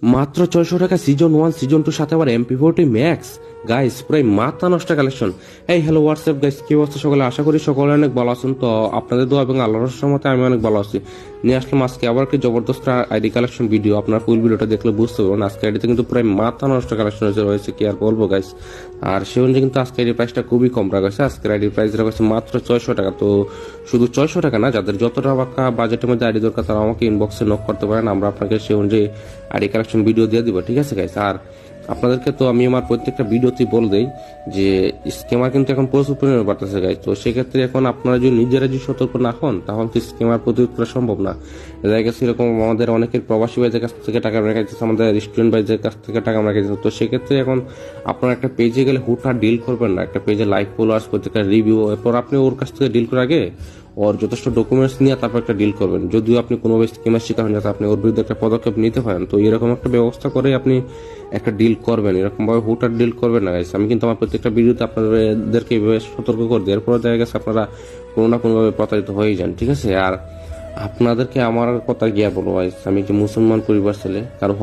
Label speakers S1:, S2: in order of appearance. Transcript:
S1: মাত্র 600 টাকা season 1 season 2 সাথে আবার MP40 ম্যাক্স গাইস, প্রায় মাথা নষ্ট কালেকশন। এই হ্যালো হোয়াটসঅ্যাপ গাইস, কি অবস্থা সকলে? আশা করি সকলে অনেক ভালো আছেন। তো আপনাদের দোয়া এবং আল্লাহর রহমতে আমি অনেক ভালো আছি। নিয়ে আসলাম আজকে আবার একটি জবরদস্ত আইডি কালেকশন ভিডিও। আপনার ফুল ভিডিওটা দেখলে বুঝতে পারবেন আজকে আইডিতে কিন্তু প্রায় মাথা নষ্ট কালেকশন রয়েছে, কি আর বলবো গাইস। আর সে অনুযায়ী কিন্তু আজকে আইডির প্রাইসটা খুবই কম রাখা হয়েছে। আজকের আইডির প্রাইস রাখা হয়েছে মাত্র 600 টাকা। তো শুধু 600 টাকা না, যাদের যত টাকা বাজেটের মধ্যে আইডি দরকার তারা আমাকে ইনবক্সে নক করতে পারেন, আমরা আপনাকে সে অনুযায়ী আইডি কালেকশন ভিডিও দিয়ে দিব, ঠিক আছে গাইস। আর আপনাদেরকে তো আমি আমার প্রত্যেকটা ভিডিওতেই বলে দেই যে স্ক্যামার কিন্তু এখন প্রচুর পরিমাণে বাড়তেছে গাইস। তো সেক্ষেত্রে এখন আপনারা যদি নিজেরা যদি সতর্ক না হন তাহলে তো স্ক্যামার প্রতিরোধ করা সম্ভব না। দেখা গেছে এরকম আমাদের অনেকের প্রবাসী ভাইদের কাছ থেকে টাকা রেখে যাচ্ছে, আমাদের রেস্টুরেন্ট ভাইদের কাছ থেকে টাকা রেখে যাচ্ছে। তো সেক্ষেত্রে এখন আপনারা একটা পেজে গেলে হুটহাট ডিল করবেন না। একটা পেজে লাইক ফলোয়ার্স, প্রত্যেকটা রিভিউ, এরপর আপনি ওর কাছ থেকে ডিল করার আগে ওর যথেষ্ট ডকুমেন্টস নিয়ে তারপর একটা ডিল করবেন। যদিও আপনি কোনোভাবে স্কিমের শিকার হন, যাতে আপনি ওর বিরুদ্ধে একটা পদক্ষেপ নিতে পারেন। তো এরকম একটা ব্যবস্থা করে আপনি একটা ডিল করবেন, এরকম ভাবে হুটহাট ডিল করবেন না গাইস। আমি কিন্তু আমার প্রত্যেকটা ভিডিওতে আপনাদেরকে এইভাবে সতর্ক করে দিই, এরপরে দেখা গেছে আপনারা কোনো না কোনোভাবে প্রতারিত হয়ে যান, ঠিক আছে। আর আপনাদেরকে আমার কথা গিয়া বলবো গাইস, আমি কি মুসলমান পরিবার ছেলে, কারো